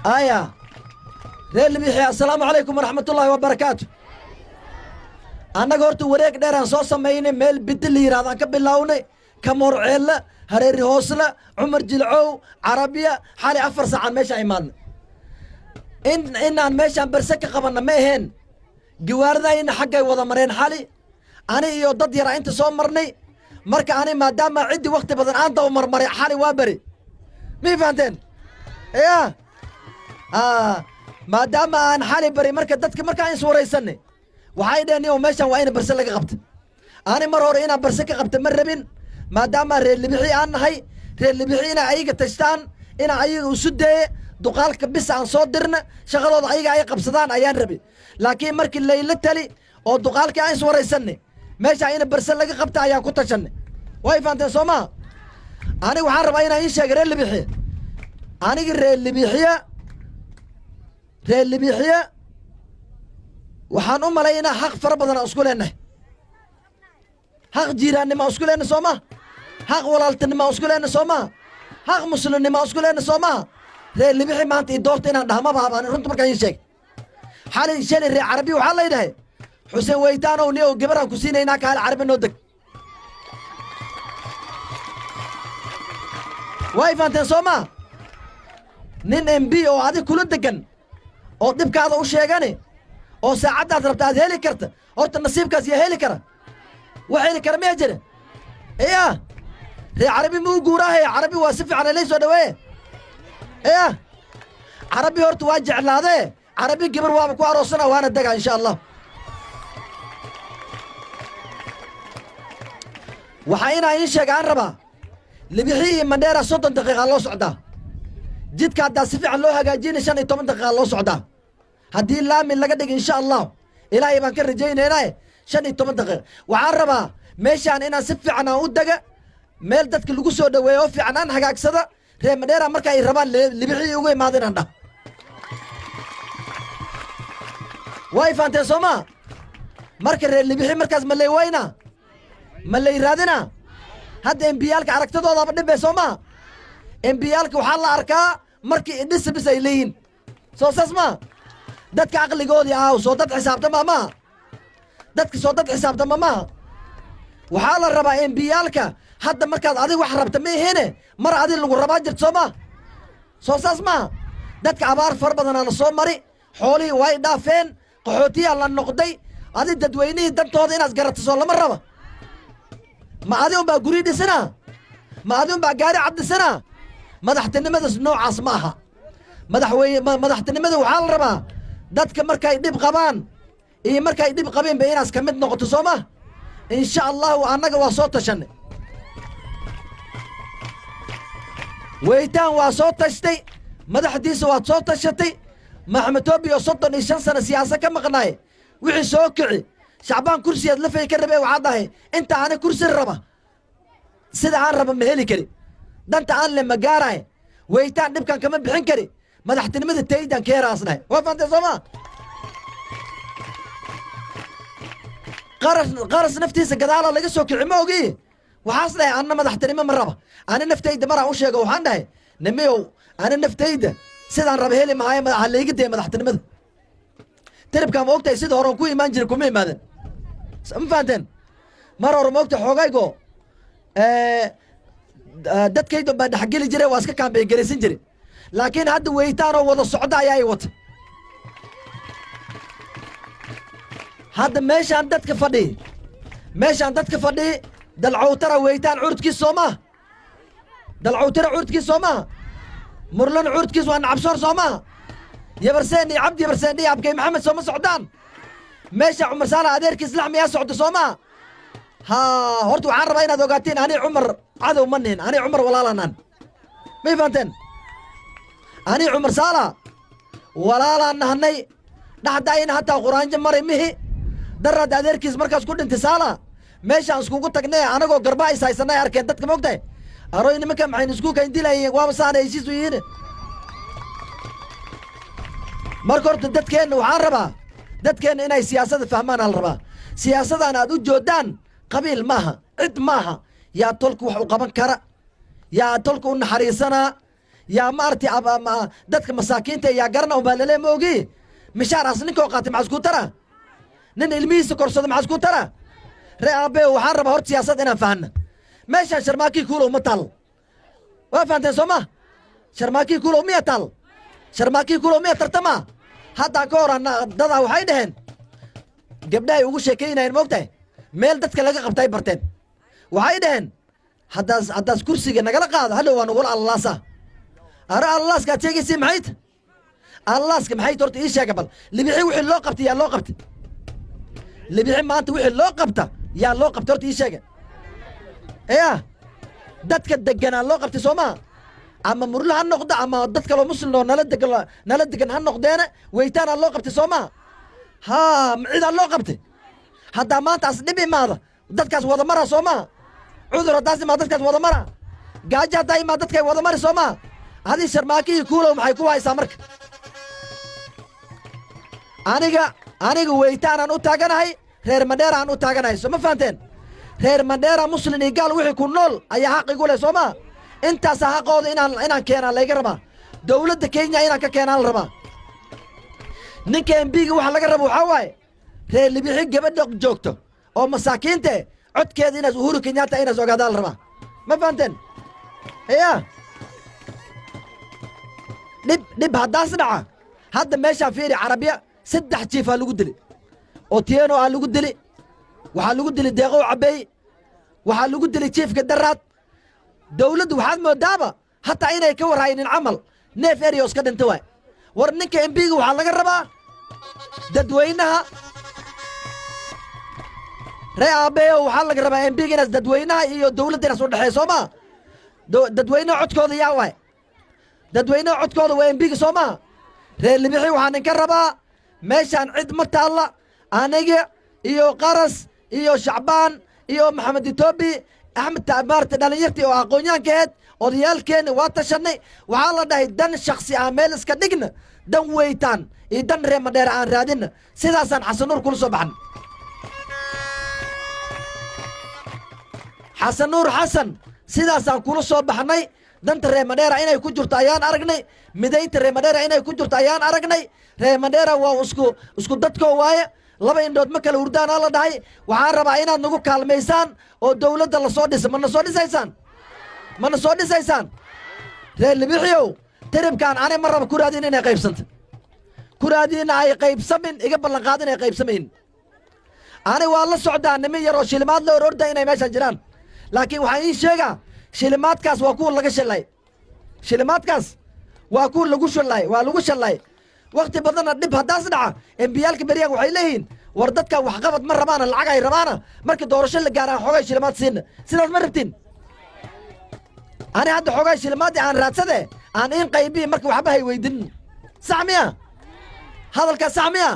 آية ريل بيحيى السلام عليكم ورحمة الله وبركاته. أنا قلت وريك ديران صوصا ميني ميل بدلي هذا كبلاوني كمور عيلة هريري هوسلة عمر جلعو عربية حالي أفر ساعة ماشي إيمان إن ماشي برسكة قبلنا ميهن جواردا إن حقي وضا مرين حالي أنا يو ضد يرى أنت صومرني مركا أنا ما دام عندي وقت بدن أنت ومرمري حالي وابري مين فهمتين؟ إيه ما دام أنا حالي بري مركا دتك مركا إن صورة يسني وحايدني وماشي وين برسلك قبت أنا مرور هنا برسك قبت مربين ما دام اللي بيحي أنا هاي اللي بيحينا أيق تشتان إنا أيق وسده دقالك بس عن صدرنا شغلوا أيق أيق قبصدان أيان ربي لكن مرك الليلة تلي أو دقالك أي صورة يسني ماشي أنا برسلك قبت أيان كنت شني واقف أنت سوما أنا وحارب أنا إيش غير اللي بيحي أنا غير اللي بيحيا waxaan u malaynaa xaq fara badan aan isku leenahay xaq jiiraannimo isku leenahay soo ma xaq walaaltinimo isku leenahay soo ma xaq muslimnimo isku leenahay soo ma reer libixi maanta ii doorta inaan dhahma baabaan runta markaan ii sheeg xalay shalay reer carabi waxaa la yidhahay xuseen weytaanow ni ow gabaraan ku siinaynaa kaale carabi noo deg way fahanteen soo ma nin mb oo adig kula degan oo dhibkaada u sheegani oo saacadaad rabta aad heli karta horta nasiibkaas yaa heli kara wax heli kara miyaa jira iya ree carabi muu guuraahay carabi waa si fiican ilay soo dhaweeye iya carabi horta waa jeclaadee carabi gabar waaba ku aroosana waana degaa insha allah waxaa inaa iin sheega aan rabaa libixii iyo mandheera 30 daqiiqa loo socdaa jidka haddaa si fiican loo hagaajina 15 daqiiqa loo socdaa haddii laamin laga dhig insha allah ilaahay baan ka rajaynaynaa 15 daqiiqa waxaan rabaa meeshaan inaan si fiican aan u daga meel dadka lagu soo dhaweeyo oo fiican aan hagaagsada reer mandheera marka ay rabaan libixii ugu imaadinaan dhah way fahanteen soo ma marka reer libixii markaas ma lay wayna ma lay raadina hadda embiyaalka aragtadoodaaba dhibay soo ma embiyaalka waxaa la arkaa markii idhis bis ay leeyihiin soo saas ma dadka aqligoodii ah soo dad xisaabtama maaha dadka soo dad xisaabtama maaha waxaa la rabaa embiyaalka hadda markaad adig wax rabta ma ihine mar adi lagu rabaa jirta soo ma soo saas maaha dadka abaar far badanaa la soo mari xoolihii way dhaafeen qaxootiyaa la noqday adi dadweynihii dantooda inaad garato soo lama raba ma adi unbaa guri dhisana ma adi unbaa gaari caddisana madaxtinimadaas noocaas ma aha madaxtinimada waxaa la rabaa dadka markay dhib qabaan iyo markay dhib qabeenba inaas ka mid noqoto soo ma insha allahu annaga waa soo tashanay weytaan waa soo tashtay madaxdiisa waad soo tashatay maxamed toobi oo 35 sano siyaasa ka maqnaay wixii soo kici shacbaan kursiyaad la fay ka rabay waxaa dhahay inta aan kursi raba sida aan raba ma heli kari danta aan le magaaraay weytaan dhibkan kama bixin kari madaxtinimada taydan keeraasnahay waa fahanteen soo ma qaras naftiisa gadaala laga soo kici ma ogi waxaas dhahay anna madaxtinimo ma raba ana naftayda maraan u sheego waxaan dhahay nimiyow ana naftayda sidaan raba heli maayo ha layga daya madaxtinimada tiribkaa ma ogtahay sida horan ku imaan jira kuma imaaden ma fahanteen mar hore ma ogtahay xoogaygo dadkaydan baa dhexgeli jiray waa iska kaambeen garaysan jire laakiin hadda weytaanoo wada socda ayaa i wata hadda meeshaan dadka fadhi dalcowtara weytaan curudkiis soo maha dalcowtara curudkiis soo maha murlan curudkiis waa nacabsoor soo maha yabarseen iyo cabdi yabarseen iyo abkay maxamed sooma socdaan meesha cumar saala adeerkiis laxmi yaa socda soo maha ha horta waxaan rabaa inaad ogaatiin ani cumar cadow ma nihin ani cumar walaalanaan may fahanteen ani cumar saala walaalaan nahnay dhaxdayna hataa quraanjo maray mihi daraad adeerkiis markaas ku dhintay saala meeshaan iskugu tagnay anagoo garbaa is haysanay arkeen dadka ma ogtahay aroy nimanka maxayn isku kayn dilayeen waaba saana heshiis u yihiin marka horta dadkeenna waxaan rabaa dadkeenna inay siyaasadda fahmaan al rabaa siyaasadaan aad u joodaan qabiil maaha cid maaha yaa tolka wax u qaban kara yaa tolka u naxariisanaa yaa maarti dadka masaakiinta yaa garana ubaa lalee ma ogi mishaaraas ninkoo qaatay maxaa isku tara nin ilmihiisa korsada maxaa isku tara ree aabbee waxaan rabaa horta siyaasad inaan fahanna meeshaan sharmaakii kuulow ma taal waa fahanteen soo ma sharmaakii kuulow miya taal sharmaakii kuulow miya tartama haddaa ka hor dadaa waxay dhaheen gabdhahay ugu sheekaynayeen moogtahay meel dadka laga qabtay barteen waxay dhaheen haddaas kursiga nagala qaado hadhow waa nagula allalaasa ara allalaaskaad sheegaysi maxayt allalaaska maxayt horta ii sheega bal libixi wixii loo qabtay yaa loo qabtay libixi maanta wixii loo qabta yaa loo qabtay horta ii sheega ya dadka deganaa loo qabtay soo maa ama murla ha noqdo ama dad kaloo muslim oo nala degan ha noqdeena weytaanaa loo qabtay soo maa haa cidaa loo qabtay haddaa maanta as dhib imaada dadkaas wada mara soo maa cudur haddaas imaa dadkaas wada mara gaajo haddaa imaa dadkay wada mari soo maa hadii sharmaakihii kuulow maxay ku haysaa marka aniga weytaanaan u taaganahay reer mandheeraan u taaganahay soo ma fahanteen reer mandheera muslin iyo gaal wixii ku nool ayaa xaq igu leh soo maa intaasaa xaqooda inaan keenaa layga rabaa dowladda kenya inaan ka keenaa la rabaa ninka embiga waxa laga rabo waxaa waaye reer libixi gabadha joogto oo masaakiinte codkeeda inaas uhuru kenyatta inaas ogaadaa la rabaa ma fahanteen ya dhib haddaas dhaca hadda meeshaa fiiri carabiya 3 jiifaa lagu dili otieno aa lagu dili waxaa lagu dili deeqow cabeey waxaa lagu dili jiifka daraad dowladdu waxaad moodaaba hataa inay ka warhaynin camal neef erios ka dhinta waay war ninka embiga waxaa laga rabaa dadweynaha ree aabeeyo waxaa laga rabaa embiga inaas dadweynaha iyo dowladda inaas u dhexeeya soo maa dadweynaha codkooda yaa waay dadweynaha codkooda waa embiga soo maa reer libixi waxaa ninka rabaa meeshaan cid ma taalla aniga iyo qaras iyo shacbaan iyo maxamed itoobi axmed maarta dhalinyartii oo aqoonyahankaheed odayaalkeenna waa tashanay waxaa la dhahay dan shaksi ah meel iska dhigna dan weytaan iyo dan reer mandheer aan raadinna sidaasaan xasanuur kula soo baxan xasanuur xasan sidaasaan kula soo baxnay danta reer mandheera inay ku jirto ayaan aragnay midaynta reer mandheera inay ku jirto ayaan aragnay reer mandheera waa isku dadkoo waaye laba indhood ma kala hurdaanaa la dhahay waxaan rabaa inaad nagu kaalmaysaan oo dowladda la soo dhisa mana soo dhisaysaan reer libixiyow tiribkaan ani ma raba kuraadiin inay qaybsanta kuraadiina ay qaybsamin iga ballanqaad inay qaybsamayn ani waa la socdaa nimin yar oo shilimaad la ororda inay meeshaan jiraan laakiin waxaan ii sheegaa shilimaadkaas waa kuwa laga shallay shilimaadkaas waa kuwa lagu shallay waa lagu shallay wakti badanna dhib haddaas dhaca embiyaalka beryahan waxay leeyihiin war dadka waxqabad ma rabaana lacag ay rabaana markii doorasho la gaaraan xoogay shilimaad siina sidaas ma rabtiin ani hadda xoogay shilimaadii aan raadsade aan in qaybii marka waxba hay weydin sax miya hadalkaas sax miya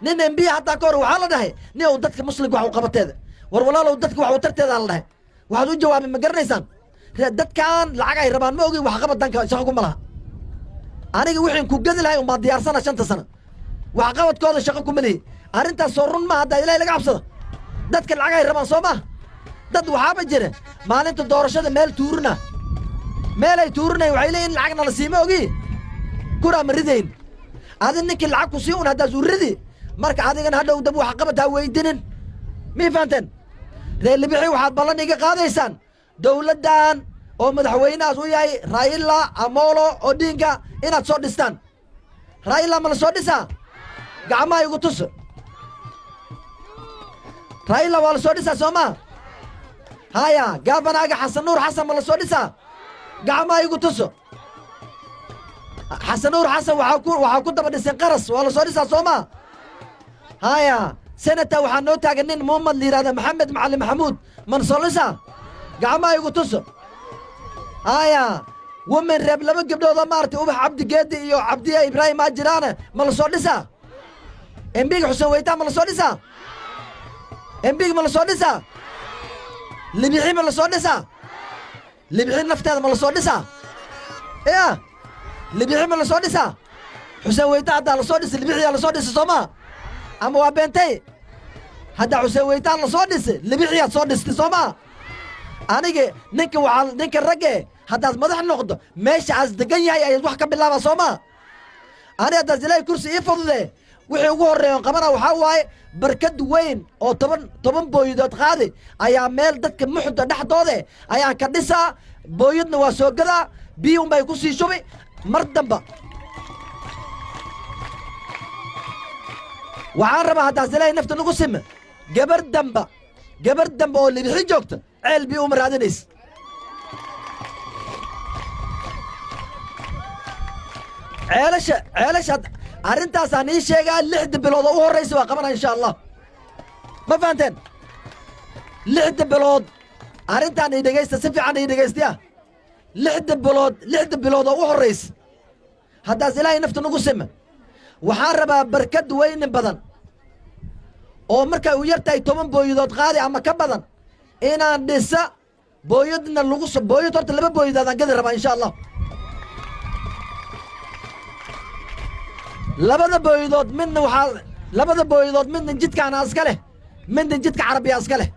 nin embiya haddaa ka hor waxaa la dhahay nin ou dadka muslimka wax u qabateeda war walaalow dadka wax u tarteedaa la dhahay waxaad u jawaabay ma garanaysaan dadkaan lacag ay rabaan ma ogin waxqabad danka shaqo kuma laha aniga wixiin ku gedi lahay umaa diyaarsana 5 sano waxqabadkooda shaqo kuma lihi arrintaas soo run ma haddaa ilaahay laga cabsada dadka lacag ay rabaan soo ma dad waxaaba jira maalinta doorashada meel ay tuurinay waxay leeyihin lacagna la siima ogi kuraa ma ridayn adi ninkii lacag ku sii un haddaas u ridi marka adigana hadhow dab waxqabad ha weydinin mii fahanteen reer libixi waxaad ballan iga qaadaysaan dowladdan oo madaxweynahaas u yahay raila amolo odinga inaad soo dhistaan raila ma la soo dhisaa gacmaha igu tuso raila waa la soo dhisaa soo maa haya gabanaaga xasanuur xasan ma la soo dhisaa gacmaha igu tuso xasanuur xasan waxaa ku daba dhisan qaras waa la soo dhisaa soo maa haya senata waxaa noo taagan nin muhammad la yihahda maxamed macalin maxamuud ma la soo dhisaa gacmaha igu tuso haya women reeb 2 gabdhoodoo maaragtay ubax cabdi geedi iyo cabdiya ibraahim aa jiraane ma la soo dhisaa embiga xuseen weytaan ma la soo dhisaa embiga ma la soo dhisaa libixi ma la soo dhisaa libixi nafteeda ma la soo dhisaa ya libixi ma la soo dhisaa xuseen weytaan haddaa la soo dhisay libixiyaa la soo dhisay soo maa ama waa beentay haddaa xuseen weytaan la soo dhisay libixiyaad soo dhistay soo maa aniga ninka ragge haddaad madax noqdo meesha aas degan yahay ayaad wax ka bilaaba soo maa ani haddaas ilaahay kursi ii fudude wixii ugu horreeya on qabana waxaa waaye barkad weyn oo toban booyadood qaadi ayaa meel dadka muxunta dhexdoode ayaan ka dhisaa booyadna waa soo gadaa biyi unbay ku sii shubi mar damba waxaan rabaa haddaas ilaahay nafta nagu sime gabar damba oo libixi joogta ceel biyi uma raadinaysa ceelasha arrintaasaan ii sheegaa 6 bilood oo u horraysa waa qabana insha allah ma fahanteen 6 bilood arrintaan ii dhegaysta si fiican ii dhegaystiya 6 bilood oo u horraysa haddaas ilaahay nafta nagu sime waxaan rabaa barkad weyni badan oo markay u yar tahay 10 booyadood qaadi ama ka badan inaan dhisa booyadna booyad horta 2 booyadood aan gadi rabaa insha allah labada booyadood midna jidkaana iska leh midna jidka carabiya iska leh